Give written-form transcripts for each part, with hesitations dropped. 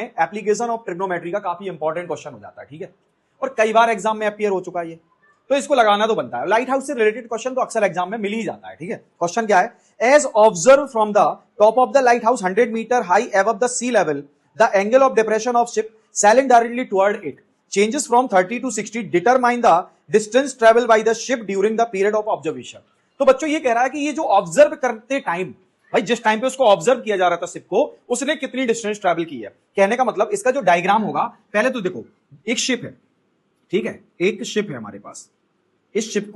Application of trigonometry का काफी important question हो जाता है, ठीक है, और कई बार एग्जाम में अपीयर हो चुका है ये, तो इसको लगाना तो बनता है। लाइट हाउस से रिलेटेड क्वेश्चन तो अक्सर एग्जाम में मिल ही जाता है, ठीक है। क्वेश्चन क्या है, as observe from the top of the lighthouse 100 metre high above the sea level, the angle of depression of ship sailing directly toward it changes from 30 to 60, determine the distance traveled by the ship during the period of observation। तो बच्चों ये कह रहा है कि ये जो observe करते टाइम, भाई जिस टाइम पे उसको ऑब्जर्व किया जा रहा था शिप को, उसने कितनी डिस्टेंस ट्रैवल की है। कहने का मतलब इसका जो डायग्राम होगा, पहले तो देखो एक शिप है, ठीक है, एक शिप है हमारे पास, इस शिप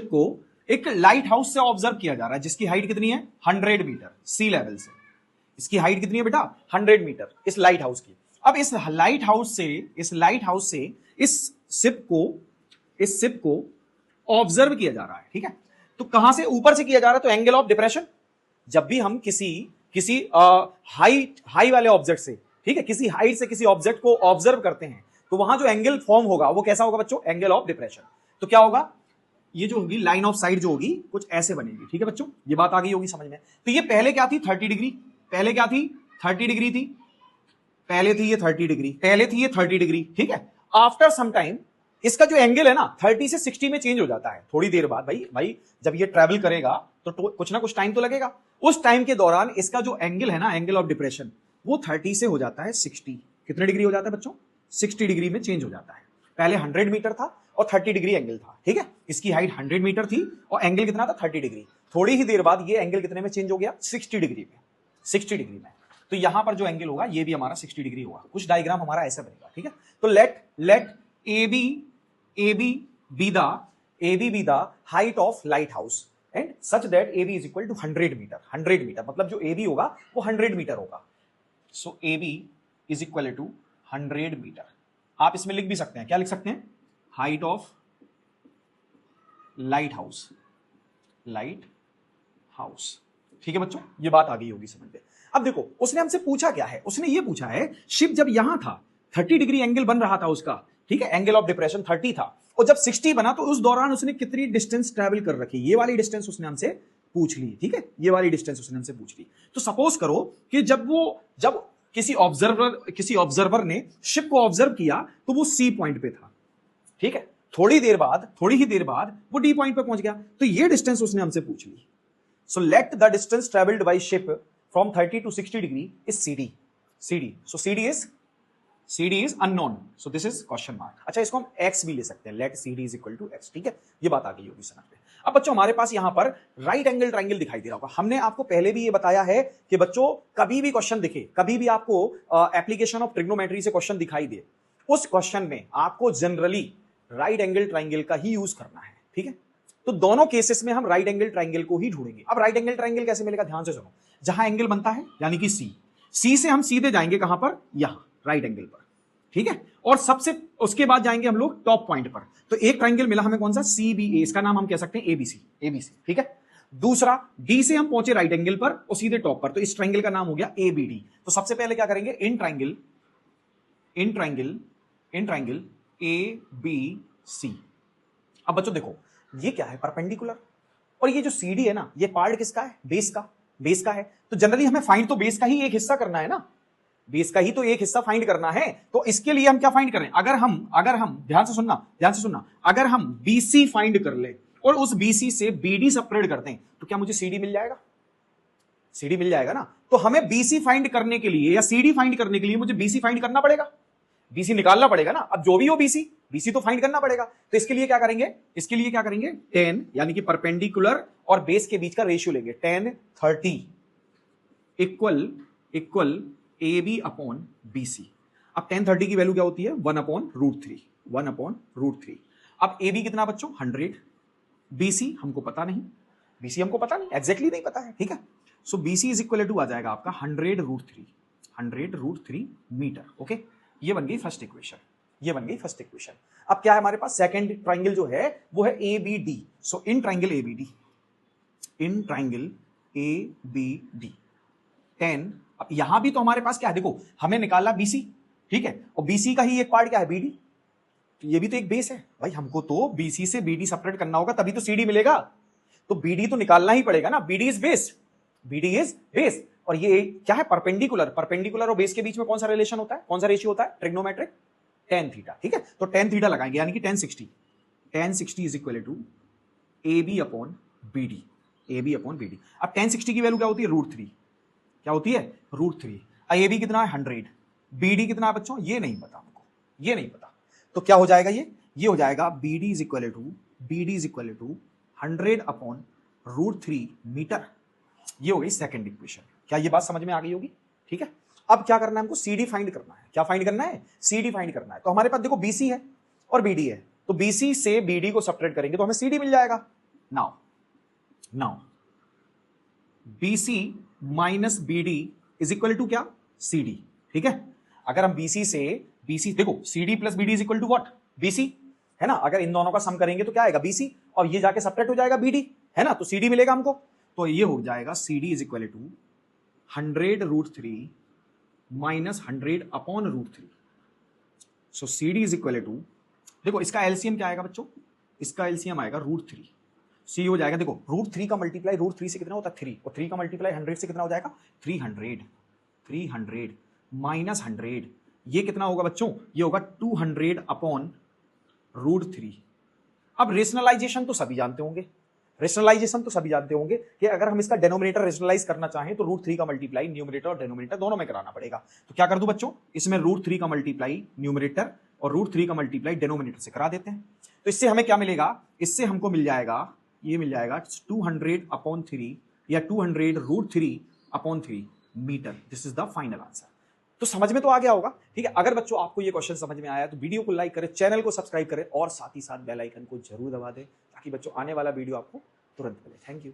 को एक लाइट हाउस से ऑब्जर्व किया जा रहा है जिसकी हाइट कितनी है 100 मीटर सी लेवल से। इसकी हाइट कितनी है बेटा 100 मीटर इस लाइट हाउस की। अब इस लाइट हाउस से इस शिप को ऑब्जर्व किया जा रहा है, ठीक है। तो कहां से, ऊपर से किया जा रहा है, तो एंगल ऑफ डिप्रेशन, जब भी हम किसी हाई वाले ऑब्जेक्ट से, ठीक है, किसी हाइट से किसी ऑब्जेक्ट को ऑब्जर्व करते हैं, तो वहां जो एंगल फॉर्म होगा वो कैसा होगा बच्चों, एंगल ऑफ डिप्रेशन। तो क्या होगा, ये जो होगी लाइन ऑफ साइट जो होगी कुछ ऐसे बनेगी, ठीक है बच्चों, ये बात आ गई होगी समझ में। तो ये पहले क्या थी 30 डिग्री, पहले क्या थी 30 डिग्री थी, पहले थी ये 30 डिग्री, ठीक है। आफ्टर सम टाइम इसका जो एंगल है ना 30 से 60 में चेंज हो जाता है थोड़ी देर बाद। भाई जब ये ट्रैवल करेगा तो कुछ ना कुछ टाइम तो लगेगा, उस टाइम के दौरान इसका जो एंगल है ना, एंगल ऑफ डिप्रेशन, वो 30 से हो जाता है 60। कितने डिग्री हो जाता है बच्चों, 60 डिग्री में चेंज हो जाता है। पहले 100 मीटर था और 30 डिग्री एंगल था, ठीक है। इसकी हाइट 100 मीटर थी और एंगल कितना था 30 डिग्री। थोड़ी ही देर बाद ये एंगल कितने में चेंज हो गया, 60 डिग्री में। तो यहां पर जो एंगल होगा ये भी हमारा 60 डिग्री होगा। कुछ डायग्राम हमारा ऐसा बनेगा, ठीक है। तो late AB be the height of lighthouse and such that AB is equal to 100 metre. 100 metre मतलब जो AB होगा वो 100 मीटर होगा। So AB is equal to 100 metre. आप इसमें लिख भी सकते हैं, क्या लिख सकते हैं, हाइट ऑफ लाइट हाउस, ठीक है बच्चों, ये बात आ गई होगी समझ में। अब देखो उसने हमसे पूछा क्या है, उसने ये पूछा है शिप जब यहां था 30 डिग्री एंगल बन रहा था उसका, ठीक है, एंगल ऑफ डिप्रेशन 30 था, और जब 60 बना तो उस दौरान उसने कितनी डिस्टेंस ट्रैवल कर रखी, ये वाली डिस्टेंस उसने हमसे पूछ ली, ठीक है, ये वाली डिस्टेंस उसने हमसे पूछ ली। तो सपोज करो कि जब किसी ऑब्जर्वर ने शिप को ऑब्जर्व किया तो वो सी पॉइंट पे था, ठीक है, थोड़ी ही देर बाद वो डी पॉइंट पे पहुंच गया, तो ये डिस्टेंस उसने हमसे पूछ ली। So let the distance travelled by ship from 30 to 60 degree is CD। So CD is unknown, so this is question mark। अच्छा, इसको हम x भी ले सकते हैं, let CD is equal to x, ठीक है, ये बात आ गई होगी समझ में। अब बच्चों हमारे पास यहां पर राइट एंगल ट्रायंगल दिखाई दे रहा होगा। हमने आपको पहले भी ये बताया है कि बच्चों कभी भी क्वेश्चन दिखे, कभी भी आपको एप्लीकेशन ऑफ ट्रिग्नोमेट्री से क्वेश्चन दिखाई दे, उस क्वेश्चन में आपको जनरली राइट एंगल ट्रायंगल का ही यूज करना है, ठीक है। तो दोनों केसेस में हम राइट एंगल ट्रायंगल को ही ढूंढेंगे। अब राइट एंगल ट्रायंगल कैसे मिलेगा, ध्यान से सुनो। जहां एंगल बनता है यानी कि सी से हम सीधे जाएंगे कहां पर, यहां राइट एंगल पर, ठीक है, और सबसे उसके बाद जाएंगे हम लोग टॉप पॉइंट पर। तो एक ट्रायंगल मिला हमें कौन सा, CBA, इसका नाम हम कह सकते हैं ABC, ठीक है। दूसरा D से हम पहुंचे राइट एंगल पर और सीधे टॉप पर, तो इस ट्रायंगल का नाम हो गया ABD। तो सबसे पहले क्या करेंगे, इन ट्रायंगल ABC। अब बच्चों देखो ये क्या है, परपेंडिकुलर, और ये जो CD है ना, ये पार्ट किसका है, बेस का है। तो जनरली हमें फाइंड तो बेस का ही एक हिस्सा करना है ना, बेस का ही तो एक हिस्सा फाइंड करना है। तो इसके लिए हम क्या फाइंड करें, अगर हम ध्यान से सुनना, अगर हम BC फाइंड कर ले और उस BC से BD सेपरेट कर दें तो क्या मुझे CD मिल जाएगा, CD मिल जाएगा ना। तो हमें BC फाइंड करने के लिए या CD फाइंड करने के लिए मुझे BC फाइंड करना पड़ेगा, BC निकालना पड़ेगा ना। अब जो भी हो BC तो फाइंड करना पड़ेगा। तो इसके लिए क्या करेंगे, 10 यानी कि परपेंडिकुलर और बेस के बीच का रेशियो लेंगे, 10/30 इक्वल AB अपॉन BC। अब 10/30 की वैल्यू क्या होती है, 1/√3। अब AB कितना बच्चों 100, BC हमको पता नहीं, एग्जैक्टली नहीं पता है, ठीक है। सो BC इज इक्वल टू आ जाएगा आपका 100√3 मीटर, ओके। ये बन गई फर्स्ट इक्वेशन। अब क्या है हमारे पास, सेकंड ट्रायंगल जो है वो है ABD। So in triangle ABD 10। अब यहां भी तो हमारे पास क्या है, देखो हमें निकाला BC, ठीक है, और BC का ही एक पार्ट क्या है BD, तो ये भी तो एक बेस है भाई, हमको तो BC से BD सेपरेट करना होगा तभी तो CD मिलेगा। तो BD तो निकालना ही पड़ेगा ना, BD इज बेस। और ये क्या है, परपेंडिकुलर। परपेंडिकुलर और बेस के बीच में कौन सा रिलेशन होता है, कौन सा रेशियो होता है, ट्रिग्नोमेट्रिक tan थीटा। ठीक है, तो tan थीटा लगाएंगे यानी कि tan 60 is equal to AB upon BD, AB upon BD। अब tan 60 की वैल्यू क्या होती है, √3। क्या होती है, √3। AB कितना है 100, BD कितना है बच्चों, ये नहीं पता हमको, ये नहीं पता। तो क्या हो जाएगा, ये हो जाएगा BD is equal to 100 upon √3 metre. ये हो गई सेकंड इक्वेशन। क्या ये बात समझ में आ गई होगी? ठीक है, अब क्या करना है हमको, CD फाइंड करना है। क्या फाइंड करना है, CD फाइंड करना है। तो हमारे पास देखो BC है और BD है, तो BC से BD को सब्ट्रैक्ट करेंगे तो हमें CD मिल जाएगा। Now BC minus BD is equal to क्या, CD। ठीक है, अगर हम BC देखो CD plus BD is equal to what, BC है ना। अगर इन दोनों का सम करेंगे तो क्या आएगा, BC, और ये जाके सब्ट्रैक्ट हो जाएगा BD, है ना, तो CD मिलेगा हमको। तो ये हो जाएगा CD is equal to 100√3 minus 100 upon √3। So CD is equal to, देखो इसका एलसीएम क्या आएगा बच्चों, इसका एलसीएम आएगा √3। सी हो जाएगा, देखो √3 का मल्टीप्लाई √3 से कितना होता है 3, और 3 का मल्टीप्लाई 100 से कितना हो जाएगा 300 माइनस 100, ये कितना होगा बच्चों, ये होगा 200 अपॉन √3। अब रेशनलाइजेशन तो सभी जानते होंगे, कि अगर हम इसका डेनोमिनेटर रेशनलाइज करना चाहें तो √3 का मल्टीप्लाई न्यूमरेटर और डेनोमिनेटर दोनों में कराना पड़ेगा। तो क्या कर दूं बच्चों, इसमें √3 का मल्टीप्लाई न्यूमरेटर और √3 का मल्टीप्लाई डेनोमिनेटर से करा देते हैं। तो इससे हमें क्या मिलेगा, इससे हमको मिल जाएगा 200 अपॉन 3 या 200√3 upon 3 metre. This is the final answer. तो समझ में तो आ गया होगा। ठीक है, अगर बच्चों आपको ये क्वेश्चन समझ में आया तो वीडियो को लाइक करें, चैनल को सब्सक्राइब करें और साथ ही साथ बेल आइकन को जरूर दबा दें, ताकि बच्चों आने वाला वीडियो आपको तुरंत मिले। Thank you.